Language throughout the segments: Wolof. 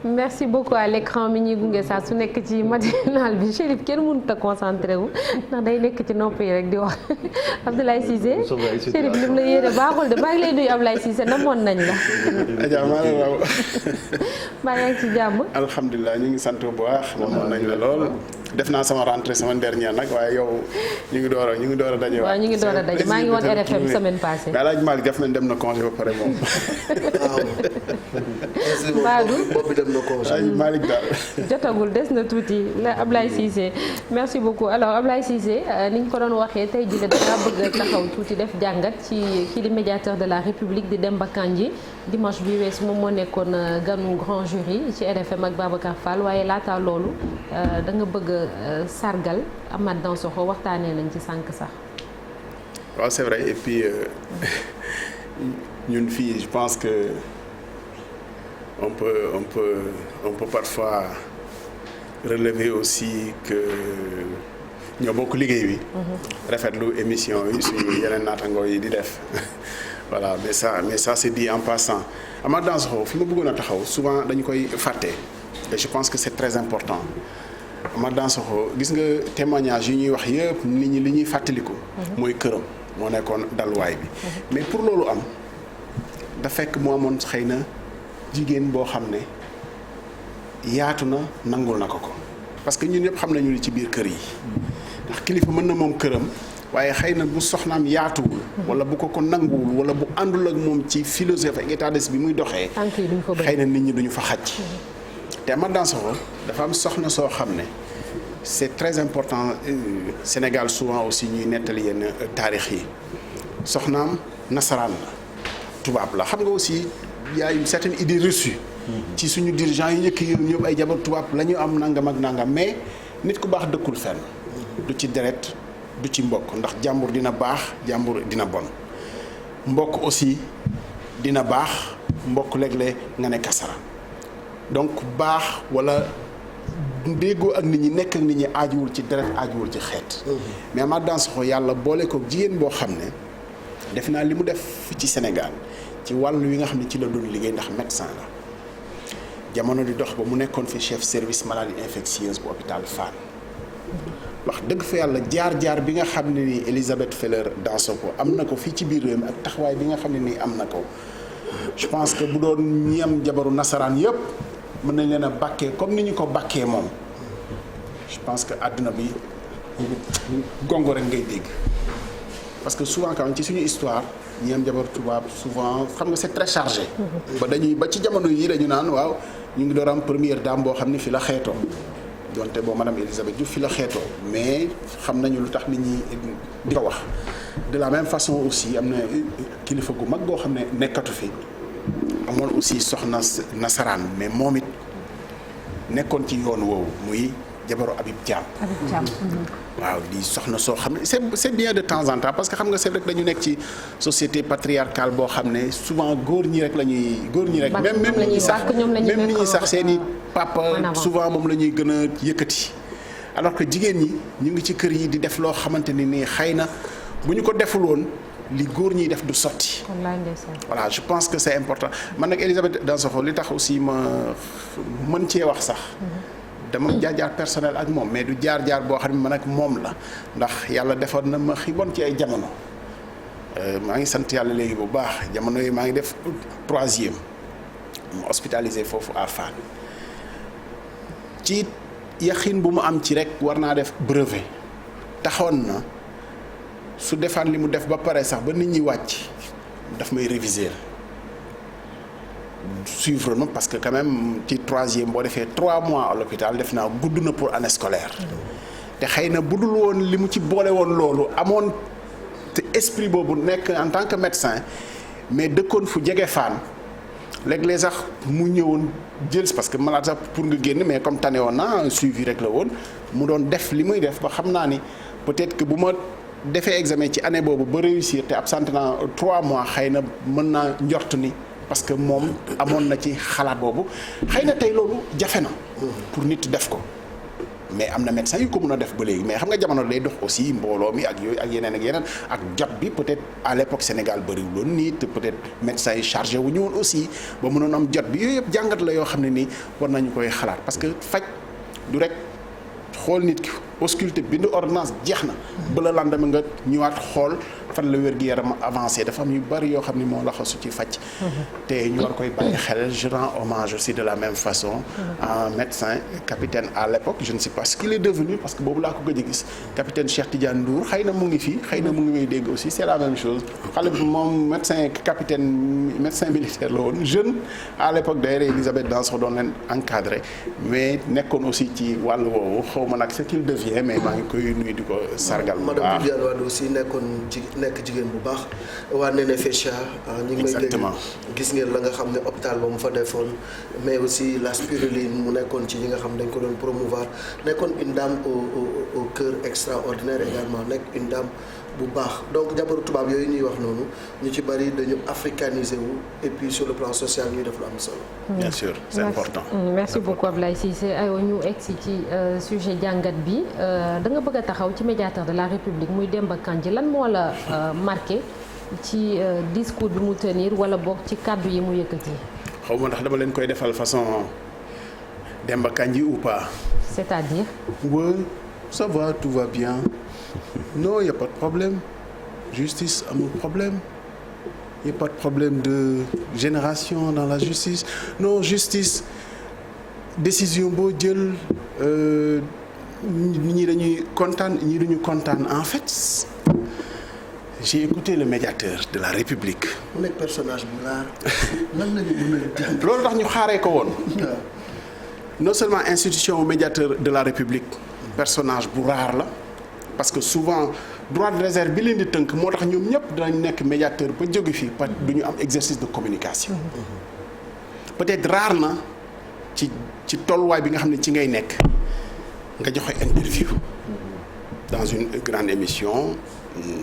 merci beaucoup à l'écran mi ñuy gunge saa su nekk ci matinal bi Chérif kenn mënut a concentré wu ndax day nekk ci nopp yi rek di wax Abdoulaye Cissé Chérif lim la yéene baaxul de maa ngi lay nuyu Abdoulaye Cissé namoon nañ la. Adja maa la raw. maa ngi ci jàmm. alhamdulilah ñu ngi sant bu baax namoon nañ la lool. def naa sama rentrée sama dernière nag waaye yow ñu ngi door a daje. waaw ñu ngi door a daje maa ngi woon RFM semaine passée. mais El Hadj Malick daf mel dem na congé ba pare moom. Badou boobu dem na congé. El Hadj Malick daal. jotagul des na tuuti la Ablaye Cissé merci beaucoup alors Ablaye Cissé ni ñu ko doon waxee tey jii da bëgg taxaw tuuti def jàngat ci kii di médiateur de la République di Demba Kandji dimanche bi weesu moom moo nekkoon ganu grand jury ci RFM ak Babacar Fall waaye laata loolu da nga bëgg sargal Amath Dansokho waxtaanee nañ ci sànq sax. waaw c'est vrai et puis ñun fii je pense que on peut parfois relever aussi que ñoo bokk liggéey bi. rafetlu émission yi suñu yeneen naatangoo yi di def voilà mais ça c'est dit en passant Amath Dansokho fi ma bëggoon a taxaw souvent dañu koy fàtte et je pense que c'est très important. Amath Dansokho gis nga témoignage yi ñuy wax yëpp nit ñi li ñuy fàttaliku. mooy këram moo nekkoon dalwaay bi. mais pour loolu am da fekk mu amoon xëy na jigéen boo xam ne yaatu na nangul na ko parce que ñun ñëpp xam nañu li ci biir kër yi. ndax kilifa mën na moom këram waaye xëy na bu soxnaam yaatuwul. wala bu ko nanguwul wala bu àndul ak moom ci philosophie ak état d'esprit bi muy doxee. xëy na nit ñi duñu fa xaj. te Amath Dansokho dafa am soxna soo xam ne c'est très important Sénégal souvent aussi ñuy nettali yenn taarix yi soxnaam nasaraan la tubaab la xam nga aussi y a une certaine idée reçue ci suñu dirigeants yi njëkk yi ñëpp ay jabar tubaab la ñu am nangam ak nangam mais nit ku baax dëkkul fenn du ci deret du ci mbokk ndax jàmbur dina baax jàmbur dina bon mbokk aussi dina baax mbokk léeg-léeg nga ne kasara donc baax wala déggoo ak nit ñi nekk ak nit ñi aajuwul ci deret aajuwul ci xeet. mais Amath Dansokho yàlla boole ko jigéen boo xam ne def naa li mu def ci Sénégal ci wàllu wi nga xam ne ci la doon liggéey ndax médecin la jamono di dox ba mu nekkoon fi chef service maladie infectieuse bu hôpital Fann wax dëgg fa yàlla jaar-jaar bi nga xam ne ni Elisabeth Feller Dansokho am na ko fii ci biir réew mi ak taxawaay bi nga xam ne nii am na ko je pense que bu doon ñi am jabaru nasaraan yëpp. mën nañ leen a bàkkee comme ni ñu ko bàkkee moom je pense que àdduna bi gongo rek ngay dégg parce que souvent quand ci suñu histoire ñi am jabar tubaab souvent xam nga c'est très chargé. ba ci jamono yi dañu naan waaw ñu ngi door am première dame boo xam ne fi la xeetoo donte boo madame Elisabeth Diouf fi la xeetoo mais xam nañu lu tax nit ñi di ko wax de la même façon aussi am na kilifa gu mag boo xam ne nekkatu fi. amoon aussi soxna nasaraan mais moom it nekkoon ci yoon woowu muy jabaru Habib Thiam. waaw di soxna soo xam ne c'est bien de temps en temps parce que xam nga c'est vrai que dañu nekk ci société patriarcale boo xam ne souvent góor ñi rek. même nit ñi sax seeni papa souvent moom la ñuy gën a yëkkati alors que jigéen ñi ñu ngi ci kër yi di def loo xamante ni nii xëy na bu ñu ko deful woon li góor ñiy def du sotti. voilà je pense que c'est important man nag Elisabeth Dansokho li tax aussi ma mën cee wax sax. dama jaar-jaar personnel ak moom mais du jaar-jaar boo xam ne man ak moom la ndax yàlla defoon na ma xiboon ci ay jamono. maa ngi sant yàlla léegi bu baax jamono yi maa ngi def 3e mu hospitalisé foofu à Fann ci yaxin bu mu am ci rek war naa def brevet taxoon na. su defaan li mu def ba pare sax ba nit ñi wàcc daf may réviser suivre ma parce que quand même ci 3e boo defee 3 mois à l'hôpital def naa gudd na pour année scolaire te xëy na budul woon li mu ci boole woon loolu amoon te esprit boobu nekk en tant que médecin mais dëkkoon fu jege Fann léeg-léeg sax mu ñëwoon jël parce que malade sax pour nga génn mais comme tane woon na suivi rek la woon mu doon def li muy def ba xam naa ni peut-être que bu ma defee examen ci année boobu ba réussir te absent na 3 mois xëy na mën naa njort ni parce que moom amoon na ci xalaat boobu xëy na tey loolu jafe na pour nit def ko mais am na médecin yu ko mën a def ba léegi mais xam nga jamono day dox aussi mbooloo mi ak yooyu ak yeneen ak jot bi peut-être à l'époque Sénégal bëriwul woon nii te peut-être médecins yi chargé wu ñëwoon aussi ba mënoon am jot bi yooyu yëpp jàngat la yoo xam ne nii war nañu koy xalaat parce que faj du rek xool nit ki ausculté bind ordonnance jeex na ba la lendemain nga ñëwaat xool fan la wér-gu-yaram avancé dafa am yu bari yoo xam ne moo laxasu ci faj te ñu war koy bàyyi xel je rends hommage aussi de la même façon à un médecin capitaine à l'époque je ne sais pas ce qu'il est devenu parce que boobu laa ko gëj a gis capitaine Cheikh Tidiane Ndour xëy na mu ngi fii xëy na mu ngi may dégg aussi c'est la même chose xale bi moom médecin militaire la woon jeune à l'époque d'ailleurs Elisabeth Dansokho doon leen encadré mais nekkoon aussi ci wàll woowu xaw ma nag ce qu'il devient mais maa ngi koy nuyu di ko sargal bu baax madame Viviane Wade aussi nekk jigéen bu baax waa Néné Fécha ñu ngi may dégg gis ngeen la nga xam ne hôpital ba mu fa defoon mais aussi la spiruline mu nekkoon ci ñi nga xam dañ ko doon promouvoir nekkoon une dame au cœur extraordinaire également nekk une dame bu baax donc jabaru tubaab yooyu ñuy wax noonu ñu ci bari dañu africanisé wu et puis sur le plan social ñuy def lu am solo. bien sûr c'est important. merci beaucoup Ablaye Cissé aywa ñu egsi ci sujet jàngat bi da nga bëgg a taxaw ci médiateur de la République muy Demba Kandji lan moo la marqué ci discours bi mu tenir wala boog ci kàddu yi mu yëkkati. xaw ma ndax dama leen koy defal façon Demba Kandji ou pas. c'est-à-dire. oui ça va tout va bien. non y a pas de problème justice amul problème y a pas de problème de génération dans la justice non justice décision boo jël ñi dañuy kontaan ñi duñu kontaan en fait j'ai écouté le médiateur de la République. mu nekk personnage bu rare lan la ñu mën a jàng. loolu tax ñu xaaree ko woon. non seulement institution médiateur de la République personnage bu rare la. parce que souvent droit de réserve bi leen di tënk moo tax ñoom ñëpp dinañ nekk médiateur ba jóge fii parce que du ñu am exercice de communication peut-être rare na ci tolluwaay bi nga xam ne ci ngay nekk nga joxe interview dans une grande émission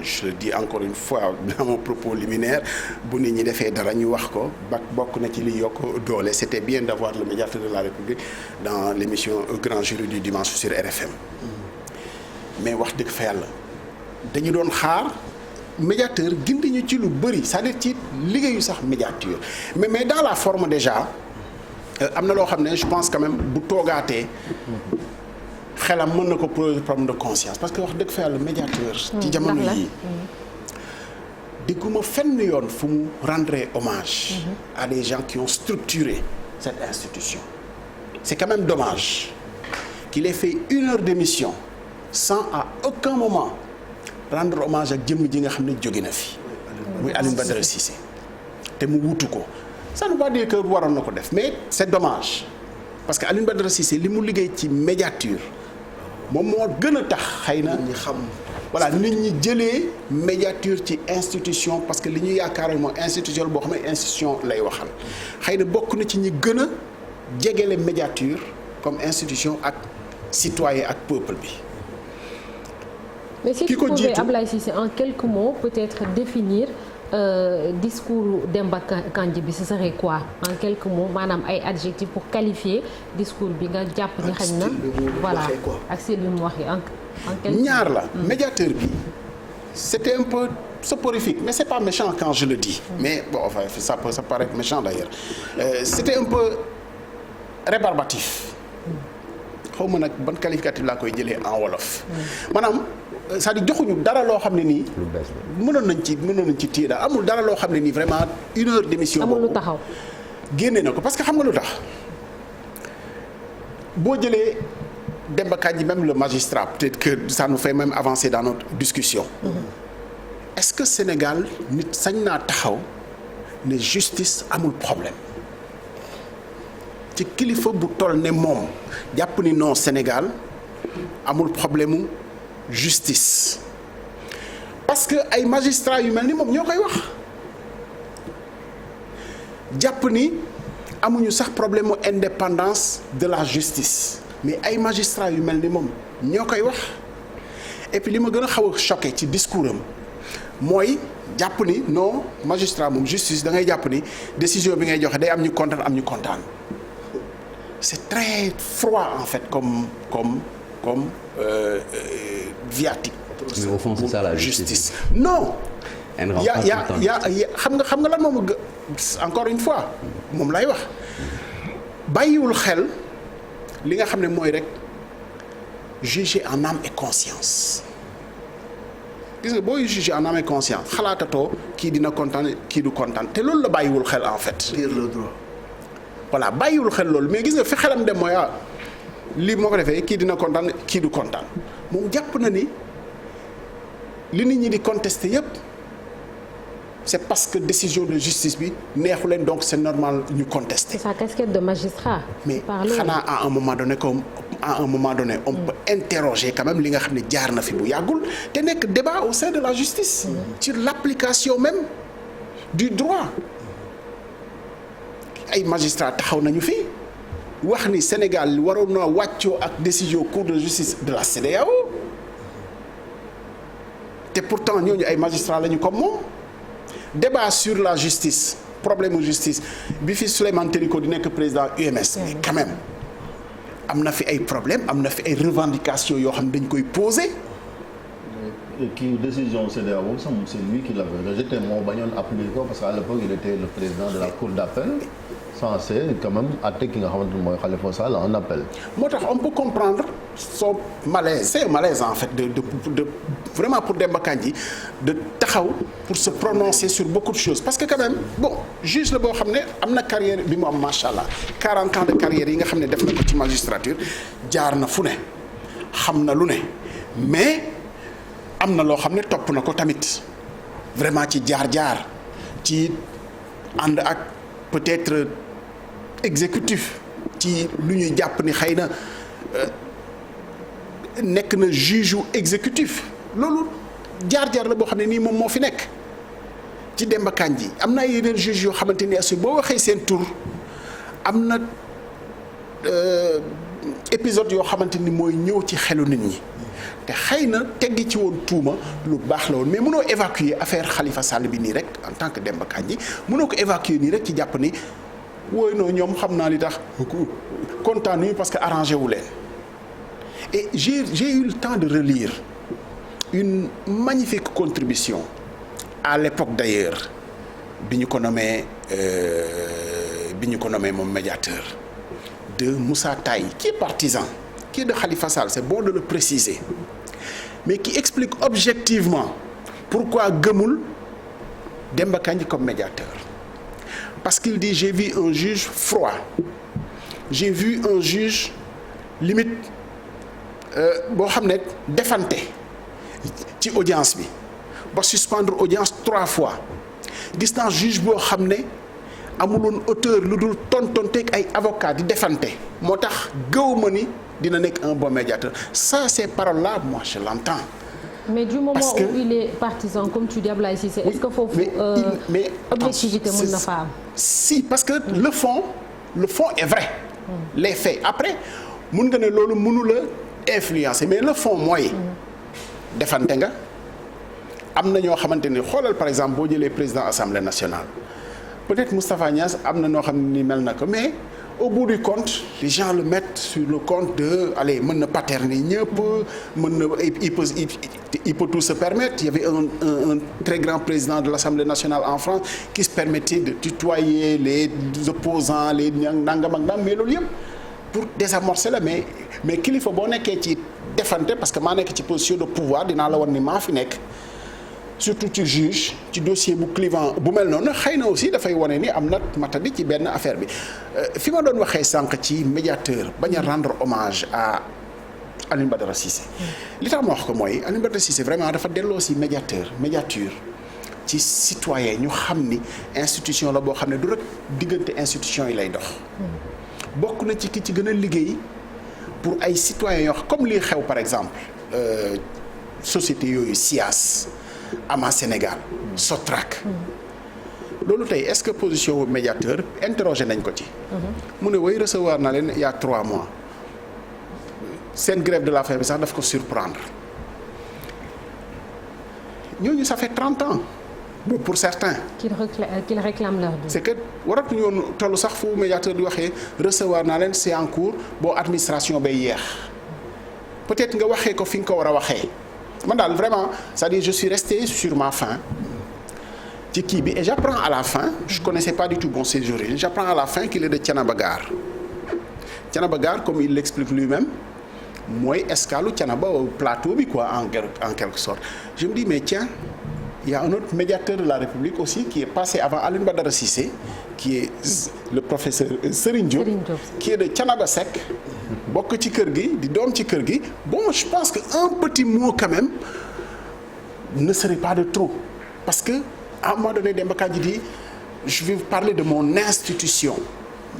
je le dis encore une fois dans mon propos liminaire bu nit ñi defee dara ñu wax ko bokk na ci li yokk doole c'était bien d'avoir le médiateur de la République dans l'émission Grand Jury du dimanche sur RFM mais wax dëgg fa yàlla dañu doon xaar médiateur gindi ñu ci lu bëri c'est-à-dire ci liggéeyu sax médiateur mais dans la forme déjà am na loo xam ne je pense quand même bu toogaatee xelam mën na ko poser problème de conscience parce que wax dëgg fa yàlla médiateur ci jamono yii digguma fenn yoon fu mu rendre hommage à des gens qui ont structuré cette institution c'est quand même dommage qu'il ait fait 1 heure d'émission sans à aucun moment rendre hommage ak jëmm ji nga xam ne jóge na fi muy Alioune Badara Cissé te mu wutu ko ça ne veut pas dire que waroon na ko def mais c'est dommage parce que Alioune Badara Cissé li mu liggéey ci médiature moom moo gën a tax xëy na ñi xam voilà nit ñi jëlee médiature ci institution parce que li ñu yaakaaral mooy institution boo xam ne institution lay waxal xëy na bokk na ci ñi gën a jegele médiature comme institution ak citoyen ak peuple bi. mais si tu pouvais Ablaye Cissé en quelques mots peut-être définir discours Demba Kandji bi ce serait quoi en quelques mots maanaam ay adjectifs pour qualifier discours bi nga jàpp ni xañ na voilà ak style bi mu waxee en quelques ñaar la médiateur bi c'était un peu soporifique mais c'est pas méchant quand je le dis mais bon enfin ça paraît méchant d'ailleurs c'était un peu rébarbatif xaw ma nag ban qualificatif laa koy jëlee en wolof maanaam c'est-à-dire joxuñu dara loo xam ne nii mënoon nañ ci téye daal amul dara loo xam ne nii vraiment 1 heure d'émission amul lu taxaw génne na ko parce que xam nga lu tax boo jëlee Demba Kandji même le magistrat peut-être que ça nous fait même avancer dans notre discussion est-ce que Sénégal nit sañ naa taxaw ne justice amul problème ci kilifa bu toll ne moom jàpp ni non Sénégal amul problème mu justice parce que ay magistrats yu mel ni moom ñoo koy wax jàpp ni amuñu sax problème mu indépendance de la justice mais ay magistrats yu mel ni moom ñoo koy wax et puis li ma gën a xaw a choqué ci discours am mooy jàpp ni non magistrat moom justice da ngay jàpp ni décision bi ngay joxe day am ñu kontaan am ñu kontaan c'est très froid en fait comme comme viatique. Mais au fond c'est ça la justice. Non. y a xam nga lan moom encore une fois moom lay wax bàyyiwul xel li nga xam ne mooy rek juger en âme et conscience. gis nga booy juger en âme et conscience xalaatatoo kii dina kontaan kii du kontaan te loolu la bàyyiwul xel en fait. lire le droit. voilà bàyyiwul xel loolu mais gis nga fi xelam dem mooy lii moo ko defee kii dina kontaan kii du kontaan moom jàpp na ni li nit ñi di contester yépp c'est parce que décision de justice bi neexu leen donc c'est normal ñu contester. C'est sa casquette de magistrat. mais xanaa à un moment donné on peut interroger quand même li nga xam ne jaar na fi bu yàggul te nekk débat au sein de la justice. sur l'application même du droit. ay magistrats taxaw nañu fi wax ni Sénégal waroon na wàccoo ak décision cour de justice de la CEDEAO te pourtant ñooñu ay magistrats lañu comme moom. débat sur la justice problème de justice bi fi Souleymane Téliko di nekk président UMS. mais quand même am na fi ay problèmes am na fi ay revendications yoo xam ne dañ koy poser. kii décision CEDEAO c'est lui qui l'avait rejeté moo bañoon appliquer ko parce qu'à l'époque il était le président de la cour d'appel censé quand même àtte ki nga xamante ni mooy Khalifa Sall en appel. moo tax on peut comprendre son malaise c'est un malaise en fait de vraiment pour Demba Kandji de taxaw pour se prononcer sur beaucoup de choses parce que quand même bon juge la boo xam ne am na carrière bi mu am macha allah 40 ans de carrière yi nga xam ne def na ko ci magistrature jaar na fu ne xam na lu ne mais am na loo xam ne topp na ko tamit vraiment ci jaar-jaar ci ànd ak peut-être exécutif ci lu ñuy jàpp ni xëy na nekk na juge ou exécutif loolu jaar-jaar la boo xam ne nii moom moo fi nekk ci Demba Kandji am na yeneen juge yoo xamante ni aussi boo waxee seen tur am na épisode yoo xamante ni mooy ñëw ci xelu nit ñi te xëy na teggi ci woon tuuma lu baax la woon mais mënoo évacuer affaire Khalifa Sall bi nii rek en tant que Demba Kandji mënoo ko évacuer nii rek ci jàpp ni wooy noo ñoom xam naa li tax kontaan nañu parce que arrangé wu leen et j'ai eu le temps de relire une magnifique contribution à l'époque d'ailleurs bi ñu ko nommé moom médiateur de Moussa Taye qui est partisan qui est de Khalifa Sall c'est bon de le préciser mais qui explique objectivement pourquoi gëmul Demba Kandji comme médiateur parce qu'il dit j'ai vu un juge froid j'ai vu un juge limite boo xam ne defante ci audience bi ba suspendre audience 3 fois gis naa juge boo xam ne amuloon auteur lu dul tontonteeg ay avocat di defante moo tax gëwuma ni dina nekk un bon médiateur ça ces paroles-là moi je l'entends. mais du moment où il est partisan comme tu dis Ablaye Cissé est-ce que foofu objectivité mën na fa am. si parce que le fond est vrai. les faits après mun nga ne loolu mënu la influencer mais le fond mooy. defante nga am na ñoo xamante ni xoolal par exemple boo jëlee président assemblée nationale peut-être Moustapha Niasse am na noo xam ne ni mel na ko mais au bout du compte les gens le mettent sur le compte de allez mën na paterner ñëpp mën na il peut tout se permettre il y avait un très grand président de l'Assemblée nationale en France qui se permettait de tutoyer les opposants les nangam ak nangam mais loolu yëpp pour désamorcer la mais kilifa boo nekkee ci defante parce que maa nekk ci position de pouvoir dinaa la wan ni maa fi nekk surtout ci juge ci dossier bu clivant bu mel noonu xëy na aussi dafay wane ni am na matadi ci benn affaire bi fi ma doon waxee sànq ci médiateur bañ a rendre hommage à Alioune Badara Cissé li tax ma wax ko mooy Alioune Badara Cissé vraiment dafa delloo si médiature ci citoyen ñu xam ni institution la boo xam ne du rek diggante institution yi lay dox bokk na ci ki ci gën a liggéey pour ay citoyens yoo comme lii xew par exemple société yooyu SIAS Ama Sénégal Sotrac loolu tey est-ce que position wu médiateur interrogé nañ ko ci mu ne way recevoir na leen il y a 3 mois seen grève de la faim bi sax daf ko surprendre ñooñu ça fait 30 ans pour certains qu'ils réclament leur dû. c'est que waratuñu woon tollu sax fu médiateur di waxee recevoir naa leen c'est en cours boo administration bay yeex peut-être nga waxee ko fi nga ko war a waxee man daal vraiment c'est-à-dire je suis resté sur ma faim ci kii bi et j'apprends à la fin je connaissais pas du tout bon séjour j'apprends à la fin qu'il est de Thiénaba Gare Thiénaba Gare comme il l'explique lui-même mooy escale Thiénaba plateau bi quoi en quelque sorte je me dis mais tiens il y a un autre médiateur de la République aussi qui est passé avant Alioune Badara Cissé qui est le professeur Serigne Diop qui est de Thiénaba Seck bokk ci kër gi di doom ci kër gi bon je pense que un petit mot quand même ne serait pas de trop parce que à un moment donné Demba Kandji dit je vais vous parler de mon institution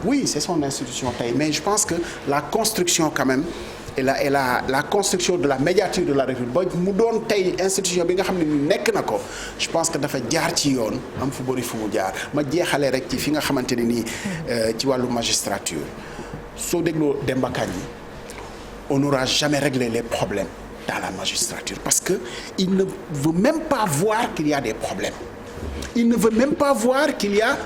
oui c'est son institution tey mais je pense que la construction quand même et la construction de la médiature de la République ba mu doon tey institution bi nga xam ne ni nekk na ko je pense que dafa jaar ci yoon am fu bëri fu mu jaar ma jeexalee rek ci fi nga xamante ne nii ci wàllu magistrature soo dégloo Demba Kandji on n'aura jamais réglé les problèmes dans la magistrature parce que il ne veut même pas voir qu'il y a des problèmes il ne veut même pas voir qu'il y a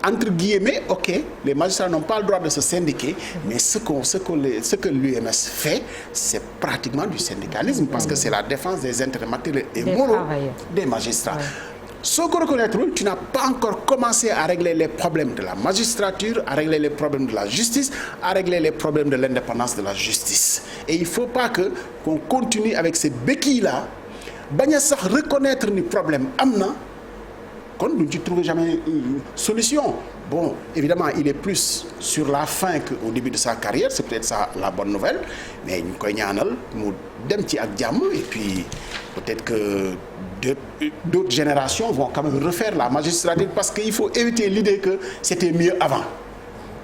entre guillemets, ok, les magistrats n'ont pas le droit de se syndiquer, mais ce que l'UMS fait, c'est pratiquement du syndicalisme, parce que c'est la défense des intérêts matériels et moraux des magistrats. Ouais. Soo ko reconnaître, tu n'as pas encore commencé à régler les problèmes de la magistrature, à régler les problèmes de la justice, à régler les problèmes de l'indépendance de la justice. Et il ne faut pas qu'on continue avec ces béquilles-là, bañ a sax reconnaître ni problème am na. kon duñ ci trouver jamais solution bon évidemment il est plus sur la fin qu'au début de sa carrière c'est peut-être ça la bonne nouvelle mais ñu koy ñaanal mu dem ci ak jàmm et puis peut-être que d'autres générations vont quand même refaire la magistrature parce qu'il faut éviter l'idée que c'était mieux avant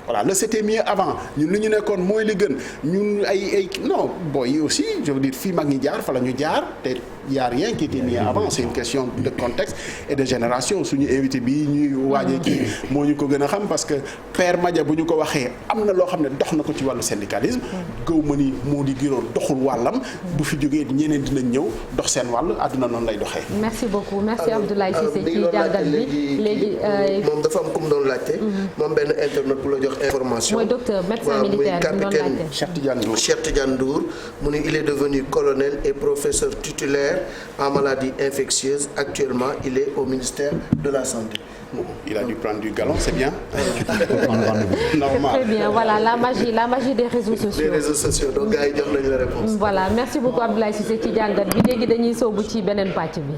voilà le c'était mieux avant ñun lu ñu nekkoon mooy li gën ñun ay non bon yi aussi je veux dire fii mag ñi jaar fa la ñu jaar te y a rien qui était mieux avant c'est une question de contexte et de génération suñu invité bi ñuy waajee kii moo ñu ko gën a xam parce que Père Madia bu ñu ko waxee am na loo xam ne dox na ko ci wàllu syndicalisme gëw ma ni moo di giroon doxul wàllam bu fi jógee ñeneen dinañ ñëw dox seen wàll àdduna noonu lay doxee. merci beaucoup merci Abdoulaye Cissé ci jàngat bi léegi moom dafa am ku mu doon laajte moom benn internet bu la jox information mooy docteur médecin militaire bi doon laajte Cheikh Tidiane Ndour mu ne il est devenu colonel et professeur titulaire en maladies infectieuses actuellement il est au ministère de la santé. Il a dû prendre du galon, c'est bien. Normal. C'est très bien voilà la magie des réseaux sociaux. des réseaux sociaux donc gars yi jox nañu la réponse. voilà merci beaucoup Abdoulaye Cissé ci jàngat bi léegi dañuy sóobu ci beneen pàcc bi.